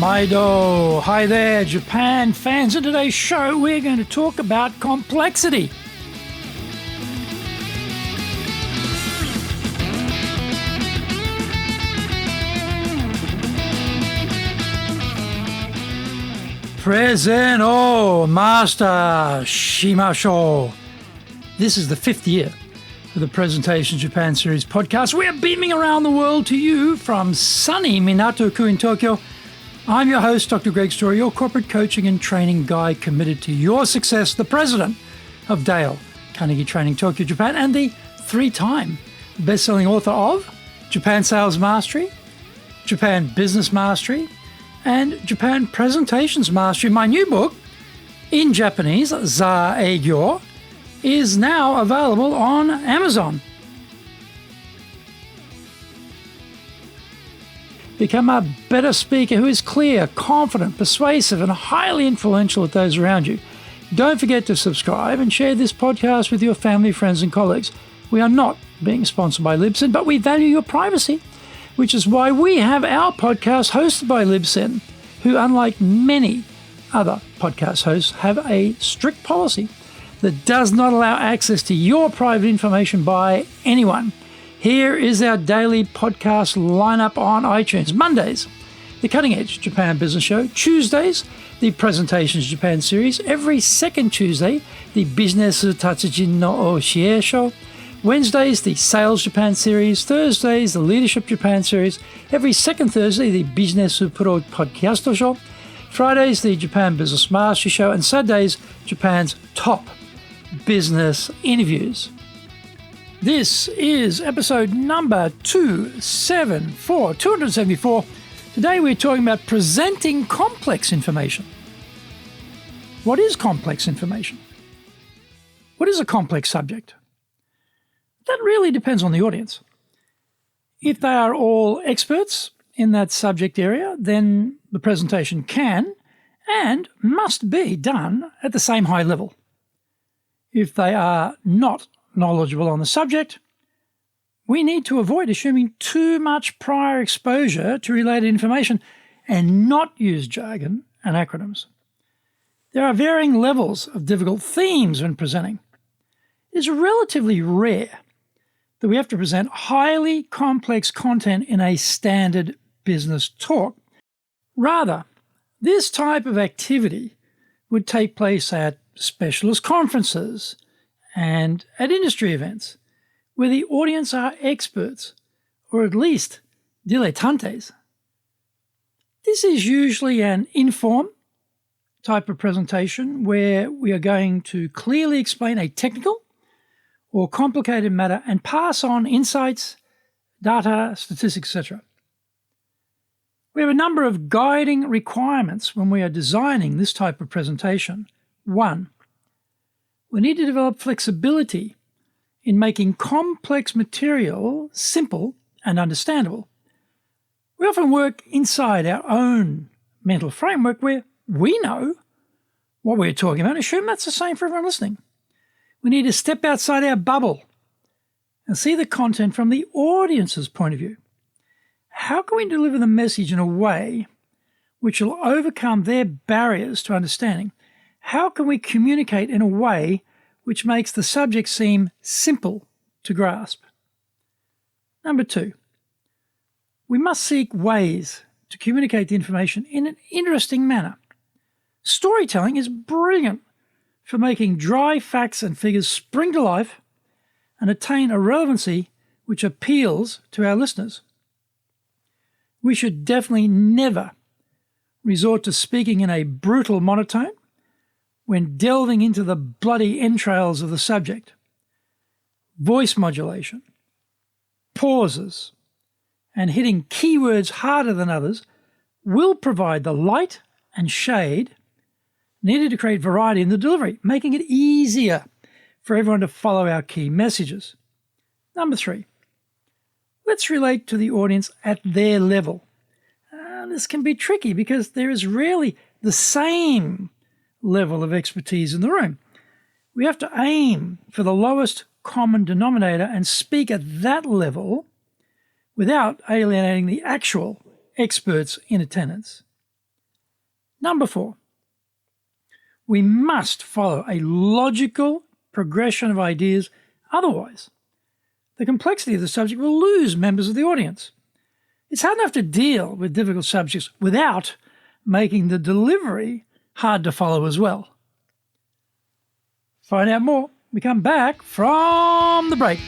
Maido. Hi there, Japan fans. In today's show, we're going to talk about complexity. Present, master shimashou. This is the 5th year of the Presentation Japan Series podcast. We are beaming around the world to you from sunny Minato-ku in Tokyo. I'm your host, Dr. Greg Story, your corporate coaching and training guy committed to your success, the president of Dale Carnegie Training Tokyo, Japan, and the 3-time best-selling author of Japan Sales Mastery, Japan Business Mastery, and Japan Presentations Mastery. My new book, in Japanese, Za Eigyo, is now available on Amazon. Become a better speaker who is clear, confident, persuasive, and highly influential with those around you. Don't forget to subscribe and share this podcast with your family, friends, and colleagues. We are not being sponsored by Libsyn, but we value your privacy, which is why we have our podcast hosted by Libsyn, who, unlike many other podcast hosts, have a strict policy that does not allow access to your private information by anyone. Here is our daily podcast lineup on iTunes. Mondays, the Cutting Edge Japan Business Show. Tuesdays, the Presentations Japan Series. Every second Tuesday, the Business Tatsujin no Oshie Show. Wednesdays, the Sales Japan Series. Thursdays, the Leadership Japan Series. Every second Thursday, the Business Pro Podcast Show. Fridays, the Japan Business Mastery Show. And Saturdays, Japan's top business interviews. This is episode number 274. Today we're talking about presenting complex information. What is complex information? What is a complex subject? That really depends on the audience. If they are all experts in that subject area, then the presentation can and must be done at the same high level. If they are not knowledgeable on the subject, we need to avoid assuming too much prior exposure to related information and not use jargon and acronyms. There are varying levels of difficult themes when presenting. It is relatively rare that we have to present highly complex content in a standard business talk. Rather, this type of activity would take place at specialist conferences and at industry events where the audience are experts, or at least dilettantes. This is usually an informed type of presentation where we are going to clearly explain a technical or complicated matter and pass on insights, data, statistics, etc. We have a number of guiding requirements when we are designing this type of presentation. 1, we need to develop flexibility in making complex material simple and understandable. We often work inside our own mental framework where we know what we're talking about. Assume that's the same for everyone listening. We need to step outside our bubble and see the content from the audience's point of view. How can we deliver the message in a way which will overcome their barriers to understanding? How can we communicate in a way which makes the subject seem simple to grasp? Number 2, we must seek ways to communicate the information in an interesting manner. Storytelling is brilliant for making dry facts and figures spring to life and attain a relevancy which appeals to our listeners. We should definitely never resort to speaking in a brutal monotone when delving into the bloody entrails of the subject. Voice modulation, pauses, and hitting keywords harder than others will provide the light and shade needed to create variety in the delivery, making it easier for everyone to follow our key messages. Number 3, let's relate to the audience at their level. This can be tricky because there is rarely the same level of expertise in the room. We have to aim for the lowest common denominator and speak at that level without alienating the actual experts in attendance. Number 4, we must follow a logical progression of ideas. Otherwise, the complexity of the subject will lose members of the audience. It's hard enough to deal with difficult subjects without making the delivery hard to follow as well. Find out more. We come back from the break.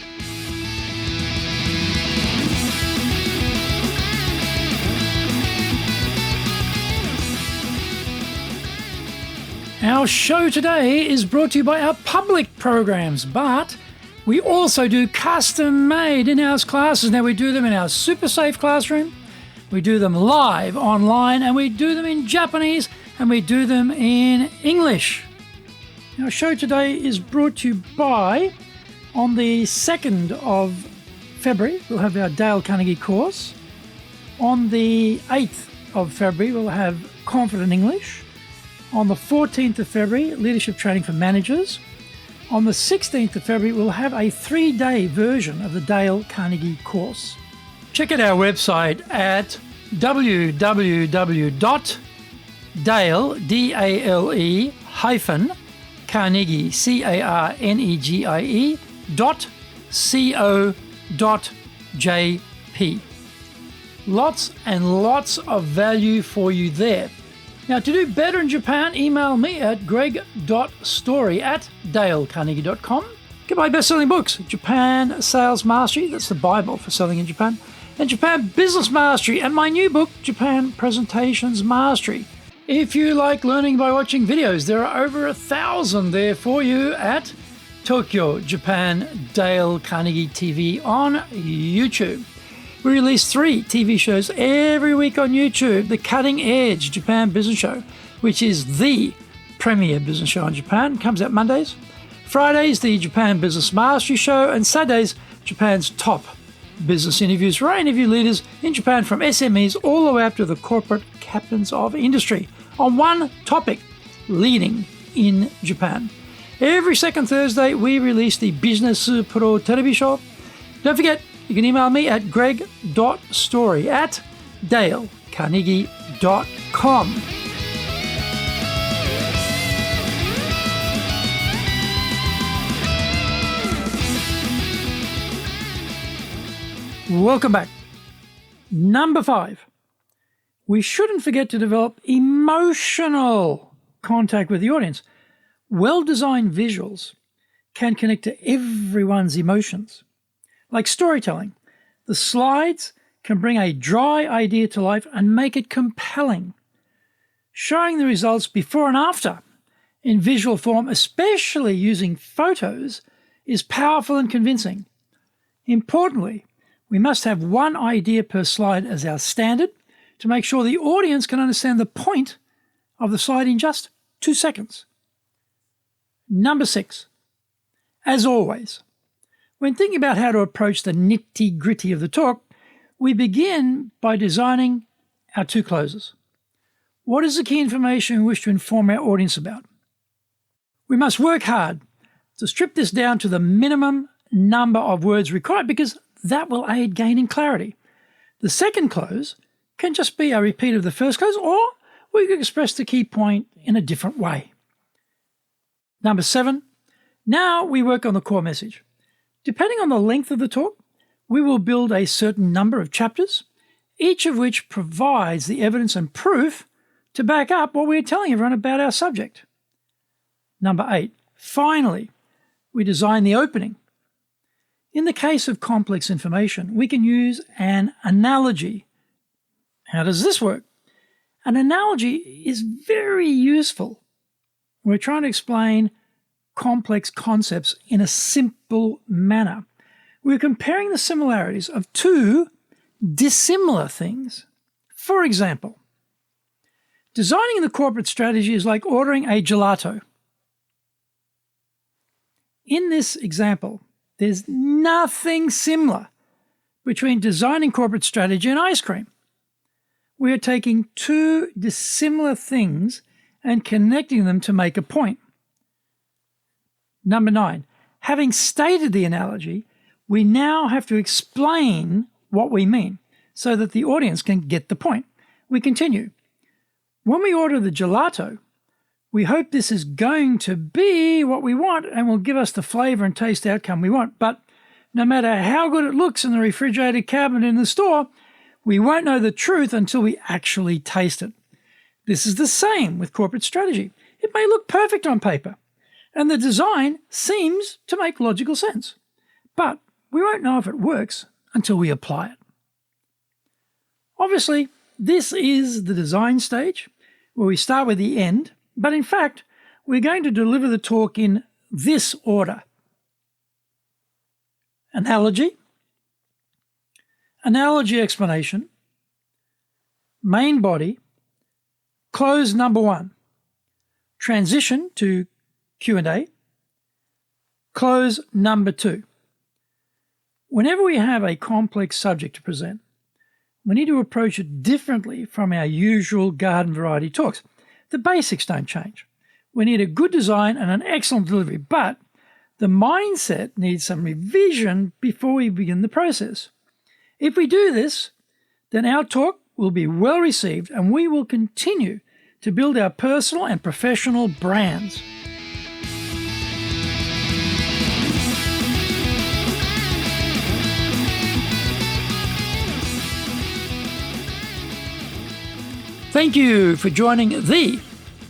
Our show today is brought to you by our public programs, but we also do custom-made in-house classes. Now, we do them in our super safe classroom, we do them live online, and we do them in Japanese, and we do them in English. Our show today is brought to you by, on the 2nd of February, we'll have our Dale Carnegie course. On the 8th of February, we'll have Confident English. On the 14th of February, Leadership Training for Managers. On the 16th of February, we'll have a 3-day version of the Dale Carnegie course. Check out our website at www.dale-carnegie, carnegie.co.jp. Lots and lots of value for you there. Now, to do better in Japan, email me at greg.story@dalecarnegie.com. Get my best-selling books, Japan Sales Mastery, that's the Bible for selling in Japan, and Japan Business Mastery, and my new book, Japan Presentations Mastery. If you like learning by watching videos, there are over 1,000 there for you at Tokyo, Japan, Dale Carnegie TV on YouTube. We release 3 TV shows every week on YouTube. The Cutting Edge Japan Business Show, which is the premier business show in Japan, comes out Mondays. Fridays, the Japan Business Mastery Show, and Saturdays, Japan's top business interviews, where I interview leaders in Japan from SMEs all the way up to the corporate captains of industry on one topic, leading in Japan. Every second Thursday, we release the Business Pro Television Show. Don't forget, you can email me at greg.story@dalecarnegie.com. Welcome back. Number 5. We shouldn't forget to develop emotional contact with the audience. Well-designed visuals can connect to everyone's emotions. Like storytelling, the slides can bring a dry idea to life and make it compelling. Showing the results before and after in visual form, especially using photos, is powerful and convincing. Importantly, we must have one idea per slide as our standard to make sure the audience can understand the point of the slide in just 2 seconds. Number 6, as always, when thinking about how to approach the nitty-gritty of the talk, we begin by designing our 2 closes. What is the key information we wish to inform our audience about? We must work hard to strip this down to the minimum number of words required, because that will aid gaining clarity. The second close can just be a repeat of the first close, or we can express the key point in a different way. Number 7, now we work on the core message. Depending on the length of the talk, we will build a certain number of chapters, each of which provides the evidence and proof to back up what we're telling everyone about our subject. Number 8, finally, we design the opening. In the case of complex information, we can use an analogy. How does this work? An analogy is very useful. We're trying to explain complex concepts in a simple manner. We're comparing the similarities of 2 dissimilar things. For example, designing the corporate strategy is like ordering a gelato. In this example, there's nothing similar between designing corporate strategy and ice cream. We are taking 2 dissimilar things and connecting them to make a point. Number 9, having stated the analogy, we now have to explain what we mean so that the audience can get the point. We continue. When we order the gelato, we hope this is going to be what we want and will give us the flavor and taste outcome we want. But no matter how good it looks in the refrigerated cabinet in the store, we won't know the truth until we actually taste it. This is the same with corporate strategy. It may look perfect on paper, and the design seems to make logical sense, but we won't know if it works until we apply it. Obviously, this is the design stage, where we start with the end, but in fact, we're going to deliver the talk in this order. Analogy explanation, main body, close number 1, transition to Q&A, close number 2. Whenever we have a complex subject to present, we need to approach it differently from our usual garden variety talks. The basics don't change. We need a good design and an excellent delivery, but the mindset needs some revision before we begin the process. If we do this, then our talk will be well received and we will continue to build our personal and professional brands. Thank you for joining the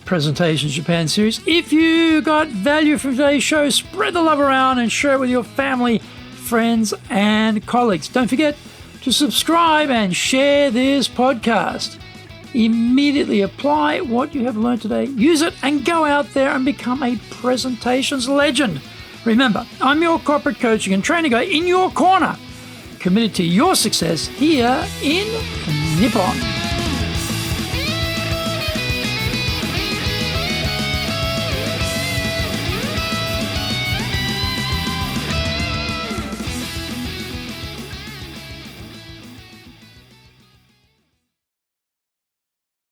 Presentations Japan series. If you got value from today's show, spread the love around and share it with your family, friends, and colleagues. Don't forget to subscribe and share this podcast. Immediately apply what you have learned today, use it, and go out there and become a presentations legend. Remember, I'm your corporate coaching and training guy in your corner, committed to your success here in Nippon.